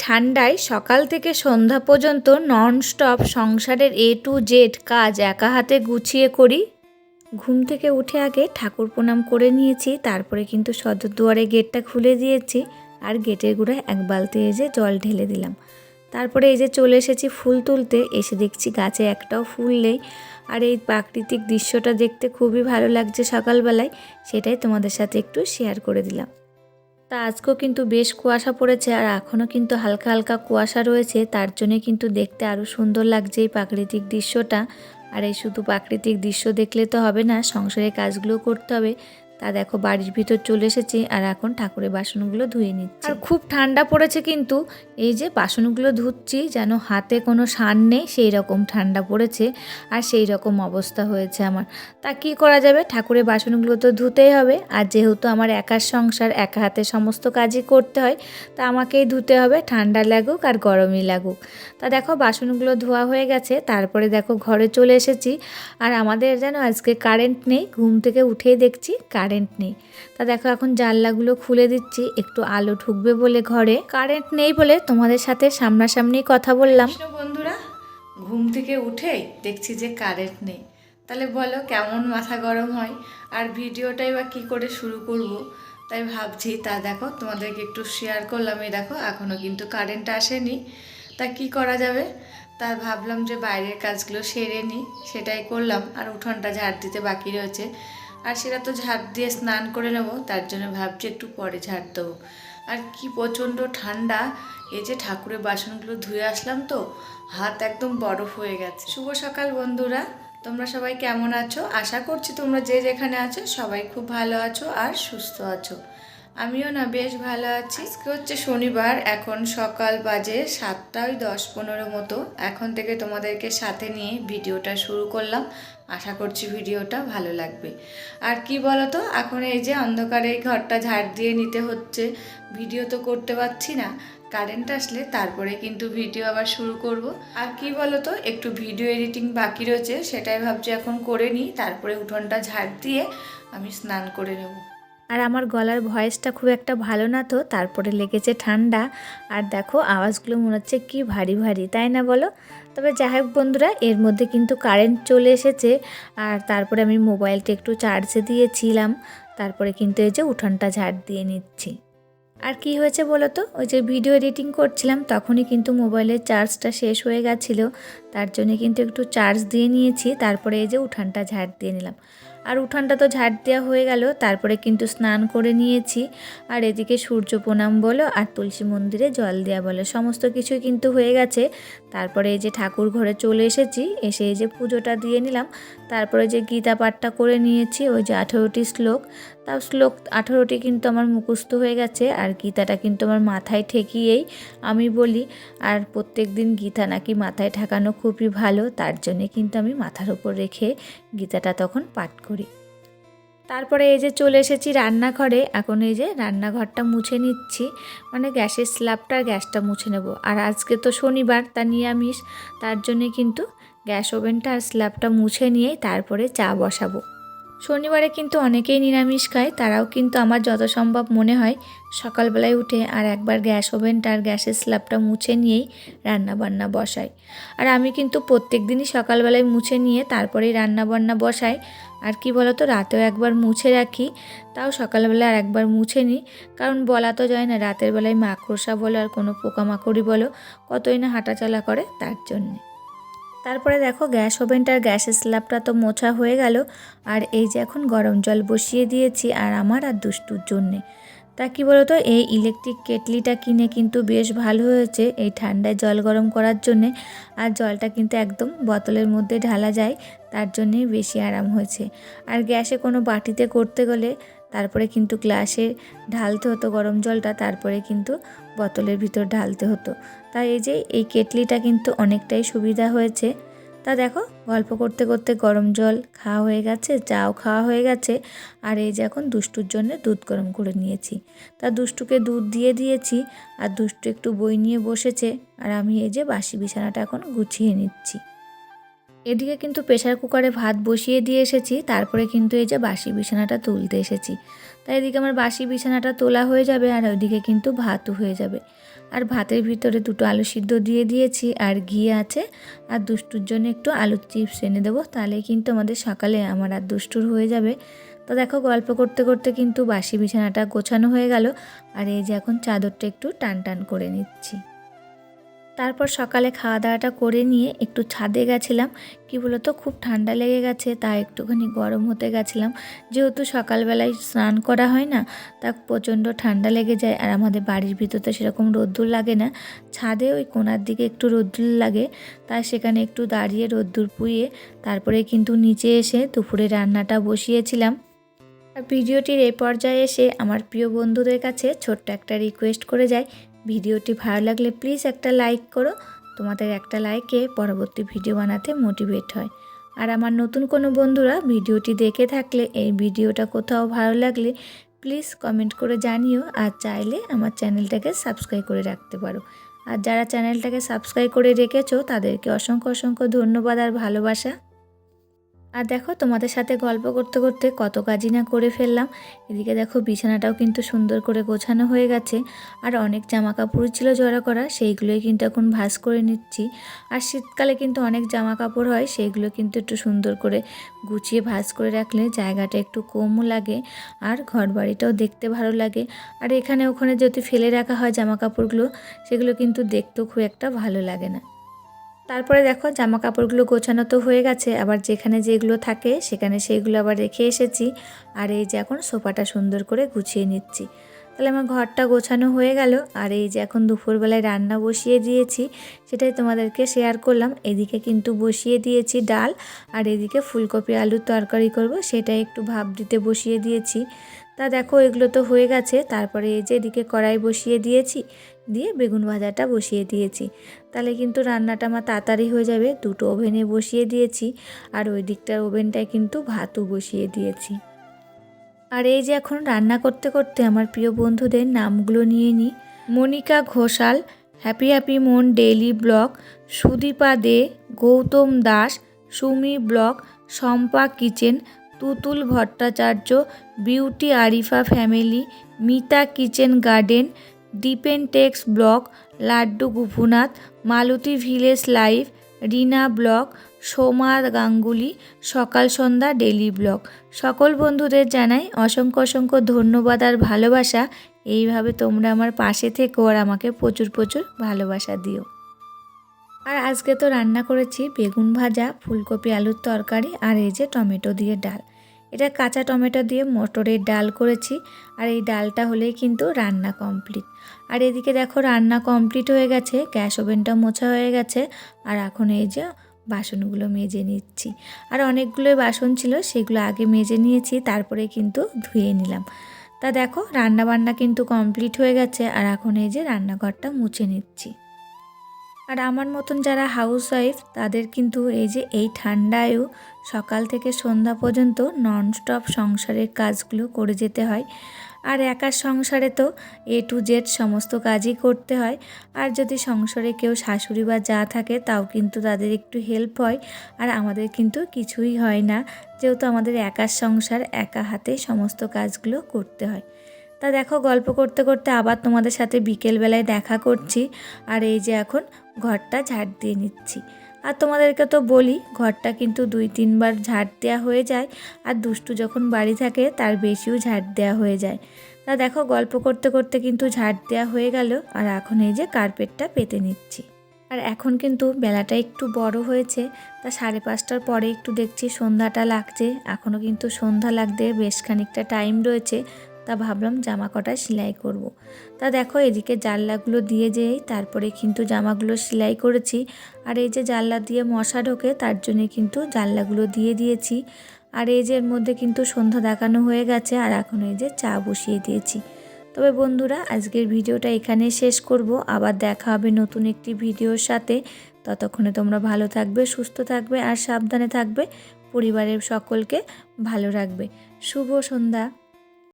ঠান্ডায় সকাল থেকে সন্ধ্যা পর্যন্ত ননস্টপ সংসারের A to Z কাজ একা হাতে গুছিয়ে করি। ঘুম থেকে উঠে আগে ঠাকুর প্রণাম করে নিয়েছি, তারপরে কিন্তু সদর দুয়ারে গেটটা খুলে দিয়েছি আর গেটের গোড়ায় এক বালতি জল ঢেলে দিলাম। তারপরে এই যে চলে এসেছি ফুল তুলতে, এসে দেখছি গাছে একটাও ফুল নেই। আর এই প্রাকৃতিক দৃশ্যটা দেখতে খুবই ভালো লাগছে সকালবেলায়, সেটাই তোমাদের সাথে একটু শেয়ার করে দিলাম। তা আজকেও কিন্তু বেশ কুয়াশা পড়েছে আর এখনও কিন্তু হালকা হালকা কুয়াশা রয়েছে, তার জন্যে কিন্তু দেখতে আরও সুন্দর লাগছে এই প্রাকৃতিক দৃশ্যটা। আর এই শুধু প্রাকৃতিক দৃশ্য দেখলে তো হবে না, সংসারের কাজগুলো করতে হবে। তা দেখো বাড়ির ভিতর চলে এসেছি আর এখন ঠাকুরের বাসনগুলো ধুয়ে নিচ্ছি। আর খুব ঠান্ডা পড়েছে, কিন্তু এই যে বাসনগুলো ধুচ্ছি যেন হাতে কোনো শান নেই সেই রকম ঠান্ডা পড়েছে আর সেই রকম অবস্থা হয়েছে আমার। তা কী করা যাবে, ঠাকুরের বাসনগুলো তো ধুতেই হবে। আর যেহেতু আমার একার সংসার, একা হাতে সমস্ত কাজই করতে হয়, তা আমাকেই ধুতে হবে, ঠান্ডা লাগুক আর গরমই লাগুক। তা দেখো বাসনগুলো ধোয়া হয়ে গেছে, তারপরে দেখো ঘরে চলে এসেছি। আর আমাদের যেন আজকে কারেন্ট নেই, ঘুম থেকে উঠেই দেখছি কারেন্ট নেই। তা দেখো এখন জানলাগুলো খুলে দিচ্ছি, একটু আলো ঢুকবে বলে ঘরে। কারেন্ট নেই বলে তোমাদের সাথে সামনাসামনি কথা বললাম। বন্ধুরা, ঘুম থেকে উঠেই দেখছি যে কারেন্ট নেই, তাহলে বলো কেমন মাথা গরম হয় আর ভিডিওটাই বা কী করে শুরু করব, তাই ভাবছি। তা দেখো তোমাদেরকে একটু শেয়ার করলাম। এই দেখো এখনও কিন্তু কারেন্ট আসেনি, তা কি করা যাবে। তার ভাবলাম যে বাইরের কাজগুলো সেরে নিই, সেটাই করলাম। আর উঠোনটা ঝাড় দিতে বাকি রয়েছে, আর সেটা তো ঝাড় দিয়ে স্নান করে নেব, তার জন্য ভাবছি একটু পরে ঝাড় দেবো। আর কি প্রচণ্ড ঠান্ডা, এই যে ঠাকুরের বাসনগুলো ধুয়ে আসলাম তো হাত একদম বরফ হয়ে গেছে। শুভ সকাল বন্ধুরা, তোমরা সবাই কেমন আছো? আশা করছি তোমরা যে যেখানে আছো সবাই খুব ভালো আছো আর সুস্থ আছো। আমিও না বেশ ভালো আছি। আজকে হচ্ছে শনিবার, এখন সকাল বাজে 7:10-15 মতো। এখন থেকে তোমাদেরকে সাথে নিয়ে ভিডিওটা শুরু করলাম, আশা করছি ভিডিওটা ভালো লাগবে। আর কি বলো তো, এখন এই যে অন্ধকারে এই ঘরটা ঝাড় দিয়ে নিতে হচ্ছে, ভিডিও তো করতে পারছি না। কারেন্ট আসলে তারপরে কিন্তু ভিডিও আবার শুরু করব। আর কি বলো তো, একটু ভিডিও এডিটিং বাকি রয়েছে, সেটাই ভাবছি এখন করে নিই, তারপরে উঠোনটা ঝাড় দিয়ে আমি স্নান করে নেব। আর আমার গলার ভয়েসটা খুব একটা ভালো না, তো তারপরে লেগেছে ঠান্ডা। আর দেখো আওয়াজগুলো মনে হচ্ছে কি ভারী ভারী, তাই না বলো? তবে যাই হোক বন্ধুরা, এর মধ্যে কিন্তু কারেন্ট চলে এসেছে। আর তারপরে আমি মোবাইলটা একটু চার্জে দিয়েছিলাম, তারপরে কিন্তু এই যে উঠোনটা ঝাড় দিয়ে নিচ্ছি। আর কি হয়েছে বলো তো, ওই যে ভিডিও এডিটিং করছিলাম তখনই কিন্তু মোবাইলের চার্জটা শেষ হয়ে গেছিলো, তার জন্য কিন্তু একটু চার্জ দিয়ে নিয়েছি, তারপরে এই যে উঠানটা ঝাড় দিয়ে নিলাম। আর উঠানটা তো ঝাড় দেওয়া হয়ে গেল, তারপরে কিন্তু স্নান করে নিয়েছি। আর এদিকে সূর্য প্রণাম বলো আর তুলসী মন্দিরে জল দেওয়া বলো, সমস্ত কিছুই কিন্তু হয়ে গেছে। তারপরে এই যে ঠাকুর ঘরে চলে এসেছি, এসে এই যে পুজোটা দিয়ে নিলাম। তারপরে যে গীতা পাঠটা করে নিয়েছি, ওই যে 18টি শ্লোক, তাও শ্লোক 18টি কিন্তু আমার মুখস্থ হয়ে গেছে। আর গীতাটা কিন্তু আমার মাথায় ঠেকিয়েই আমি বলি, আর প্রত্যেক দিন গীতা নাকি মাথায় ঠেকানো খুবই ভালো, তার জন্যে কিন্তু আমি মাথার উপর রেখে গীতাটা তখন পাঠ করি। তারপরে এই যে চলে এসেছি রান্নাঘরে, এখন এই যে রান্নাঘরটা মুছে নিচ্ছি, মানে গ্যাসের স্ল্যাবটা আর গ্যাসটা মুছে নেব। আর আজকে তো শনিবার, তা নিরামিষ, তার জন্যে কিন্তু গ্যাস ওভেনটা আর স্ল্যাবটা মুছে নিয়েই তারপরে চা বসাবো। শনিবারে কিন্তু অনেকেই নিরামিষ খায়, তারাও কিন্তু আমার যত সম্ভব মনে হয় সকালবেলায় উঠে আর একবার গ্যাস ওভেনটা আর গ্যাসের স্ল্যাবটা মুছে নিয়েই রান্নাবান্না বসাই। আর আমি কিন্তু প্রত্যেক দিনই সকালবেলায় মুছে নিয়ে তারপরেই রান্নাবান্না বসাই। আর কি বলো তো, রাতেও একবার মুছে রাখি, তাও সকালবেলা আর একবার মুছে নিই, কারণ বলা তো যায় না রাতের বেলায় মাকড়সা বলো আর কোনো পোকামাকড়ি বলো কতই না হাঁটাচলা করে, তার জন্যে। তারপরে দেখো গ্যাস ওভেনটার গ্যাসের স্ল্যাবটা তো মোছা হয়ে গেল। আর এই যে এখন গরম জল বসিয়ে দিয়েছি আর আমার আর দুষ্টুর জন্যে। তা কী বলো তো, এই ইলেকট্রিক কেটলিটা কিনে কিন্তু বেশ ভালো হয়েছে এই ঠান্ডায় জল গরম করার জন্যে। আর জলটা কিন্তু একদম বোতলের মধ্যে ঢালা যায়, তার জন্যেই বেশি আরাম হয়েছে। আর গ্যাসে কোনো বাটিতে করতে গেলে তারপরে কিন্তু গ্লাসে ঢালতে হতো গরম জলটা, তারপরে কিন্তু বোতলের ভিতর ঢালতে হতো। তাই এই যে এই কেটলিটা কিন্তু অনেকটাই সুবিধা হয়েছে। তা দেখো গল্প করতে করতে গরম জল খাওয়া হয়ে গেছে, চাও খাওয়া হয়ে গেছে। আর এই যে এখন দুষ্টুর জন্য দুধ গরম করে নিয়েছি, তা দুষ্টুকে দুধ দিয়ে দিয়েছি। আর দুষ্টু একটু বই নিয়ে বসেছে, আর আমি এই যে বাসি বিছানাটা এখন গুছিয়ে নিচ্ছি। এদিকে কিন্তু প্রেসার কুকারে ভাত বসিয়ে দিয়ে এসেছি, তারপরে কিন্তু এই যে বাসি বিছানাটা তুলতে এসেছি। তাই এদিকে আমার বাসি বিছানাটা তোলা হয়ে যাবে আর ওইদিকে কিন্তু ভাতও হয়ে যাবে। আর ভাতের ভিতরে 2টো আলু সিদ্ধ দিয়ে দিয়েছি আর ঘি আছে, আর দুষ্টুর জন্য একটু আলুর চিপস এনে দেবো, তাহলে কিন্তু আমাদের সকালে আমার আর দুষ্টুর হয়ে যাবে। তো দেখো গল্প করতে করতে কিন্তু বাসি বিছানাটা গোছানো হয়ে গেল, আর এই যে এখন চাদরটা একটু টান টান করে নিচ্ছি। তারপর সকালে খাওয়া দাওয়াটা করে নিয়ে একটু ছাদে গেছিলাম। কি বলতো, খুব ঠান্ডা লেগে গেছে, তাই একটুখানি গরম হতে গেছিলাম। যেহেতু সকালবেলায় স্নান করা হয় না, তা প্রচণ্ড ঠান্ডা লেগে যায়। আর আমাদের বাড়ির ভিতর তো সেরকম রোদ্দুর লাগে না, ছাদে ওই কোণার দিকে একটু রোদ্দুর লাগে, তাই সেখানে একটু দাঁড়িয়ে রোদ্দুর পুইয়ে তারপরে কিন্তু নিচে এসে দুপুরে রান্নাটা বসিয়েছিলাম। আর ভিডিওটির এই পর্যায়ে এসে আমার প্রিয় বন্ধুদের কাছে ছোট্ট একটা রিকোয়েস্ট করে যাই, ভিডিওটি ভালো লাগলে প্লিজ একটা লাইক করো। তোমাদের একটা লাইকে পরবর্তী ভিডিও বানাতে মোটিভেট হয়। আর আমার নতুন কোনো বন্ধুরা ভিডিওটি দেখে থাকলে এই ভিডিওটা কোথাও ভালো লাগলে প্লিজ কমেন্ট করে জানিও, আর চাইলে আমার চ্যানেলটাকে সাবস্ক্রাইব করে রাখতে পারো। আর যারা চ্যানেলটাকে সাবস্ক্রাইব করে রেখেছো তাদেরকে অসংখ্য অসংখ্য ধন্যবাদ আর ভালোবাসা। আর দেখো তোমাদের সাথে গল্প করতে করতে কত কাজই না করে ফেললাম। এদিকে দেখো বিছানাটাও কিন্তু সুন্দর করে গোছানো হয়ে গেছে, আর অনেক জামা কাপড় ছিল জড়া করা, সেইগুলোই কিন্তু এখন ভাঁজ করে নিচ্ছি। আর শীতকালে কিন্তু অনেক জামা কাপড় হয়, সেইগুলো কিন্তু একটু সুন্দর করে গুছিয়ে ভাঁজ করে রাখলে জায়গাটা একটু কমও লাগে, আর ঘর বাড়িটাও দেখতে ভালো লাগে। আর এখানে ওখানে যদি ফেলে রাখা হয় জামা কাপড়গুলো, সেগুলো কিন্তু দেখতেও খুব একটা ভালো লাগে না। তারপরে দেখো জামা কাপড়গুলো গোছানো তো হয়ে গেছে, আবার যেখানে যেগুলো থাকে সেখানে সেইগুলো আবার রেখে এসেছি। আর এই যে এখন সোফাটা সুন্দর করে গুছিয়ে নিচ্ছি। তাহলে আমার ঘরটা গোছানো হয়ে গেল। আর এই যে এখন দুপুরবেলায় রান্না বসিয়ে দিয়েছি, সেটাই তোমাদেরকে শেয়ার করলাম। এদিকে কিন্তু বসিয়ে দিয়েছি ডাল, আর এদিকে ফুলকপি আলুর তরকারি করব, সেটাই একটু ভাপ দিতে বসিয়ে দিয়েছি। তা দেখো এগুলো তো হয়ে গেছে। তারপরে এই যে এদিকে কড়াই বসিয়ে দিয়েছি, দিয়ে বেগুন ভাজাটা বসিয়ে দিয়েছি, তাহলে কিন্তু রান্নাটা আমার তাড়াতাড়ি হয়ে যাবে। 2টো ওভেনে বসিয়ে দিয়েছি, আর ওই দিকটার ওভেনটায় কিন্তু ভাতও বসিয়ে দিয়েছি। আর এই যে এখন রান্না করতে করতে আমার প্রিয় বন্ধুদের নামগুলো নিয়ে নিই। Monika Ghoshal, happy happy Mon daily blog, Sudipa De, Gautam Das, Sumi blog, Shampa kitchen, Tutul Bhattacharya, beauty Arifa family, Mita kitchen garden, Dipen techs blog, Laddu Gufunath, Malati village life, Rina blog, Soma Ganguly, Sakal Sandhya daily blog. সকল বন্ধুদের জানাই অসংখ্য অসংখ্য ধন্যবাদ আর ভালোবাসা। এইভাবে তোমরা আমার পাশে থেকো আর আমাকে প্রচুর প্রচুর ভালোবাসা দিও। আর আজকে তো রান্না করেছি বেগুন ভাজা, ফুলকপি আলুর তরকারি, আর এই যে টমেটো দিয়ে ডাল। এটা কাঁচা টমেটো দিয়ে মটরের ডাল করেছি, আর এই ডালটা হলেই কিন্তু রান্না কমপ্লিট। আর এদিকে দেখো রান্না কমপ্লিট হয়ে গেছে, গ্যাস ওভেনটা মোছা হয়ে গেছে, আর এখন এই যে বাসনগুলো মেজে নিচ্ছি। আর অনেকগুলোই বাসন ছিল, সেগুলো আগে মেজে নিয়েছি, তারপরে কিন্তু ধুয়ে নিলাম। তা দেখো রান্না বান্না কিন্তু কমপ্লিট হয়ে গেছে, আর এখন এই যে রান্নাঘরটা মুছে নিচ্ছি। আর আমার মতন যারা হাউসওয়াইফ তাদের কিন্তু এই যে এই ঠান্ডায়ও সকাল থেকে সন্ধ্যা পর্যন্ত ননস্টপ সংসারের কাজগুলো করে যেতে হয়। আর একার সংসারে তো A to Z সমস্ত কাজই করতে হয়। আর যদি সংসারে কেউ শাশুড়ি বা যা থাকে তাও কিন্তু তাদের একটু হেল্প হয়। আর আমাদের কিন্তু কিছুই হয় না, যেহেতু আমাদের একার সংসার, একা হাতে সমস্ত কাজগুলো করতে হয়। তা দেখো গল্প করতে করতে আবার তোমাদের সাথে বিকেলবেলায় দেখা করছি। আর এই যে এখন ঘরটা ঝাড় দিয়ে নিচ্ছি। আর তোমাদেরকে তো বলি ঘরটা কিন্তু 2-3 বার ঝাড় দেওয়া হয়ে যায়, আর দুষ্টু যখন বাড়ি থাকে তার বেশিও ঝাড় দেওয়া হয়ে যায়। তা দেখো গল্প করতে করতে কিন্তু ঝাড় দেওয়া হয়ে গেল, আর এখন এই যে কার্পেটটা পেতে নিচ্ছি। আর এখন কিন্তু বেলাটা একটু বড় হয়েছে, তা 5:30টার পরে একটু দেখছি সন্ধ্যাটা লাগছে, এখনও কিন্তু সন্ধ্যা লাগতে বেশ খানিকটা টাইম রয়েছে। তা ভাবলাম জামা কটা সেলাই করব। তা দেখো এদিকে জানলাগুলো দিয়ে যেয়েই তারপরে কিন্তু জামাগুলো সেলাই করেছি। আর এই যে জানলা দিয়ে মশা ঢোকে, তার জন্যে কিন্তু জানলাগুলো দিয়ে দিয়েছি। আর এই যে এর মধ্যে কিন্তু সন্ধ্যা দেখানো হয়ে গেছে, আর এখন এই যে চা বসিয়ে দিয়েছি। তবে বন্ধুরা আজকের ভিডিওটা এখানে শেষ করব, আবার দেখা হবে নতুন একটি ভিডিওর সাথে। ততক্ষণে তোমরা ভালো থাকবে, সুস্থ থাকবে, আর সাবধানে থাকবে, পরিবারের সকলকে ভালো রাখবে। শুভ সন্ধ্যা।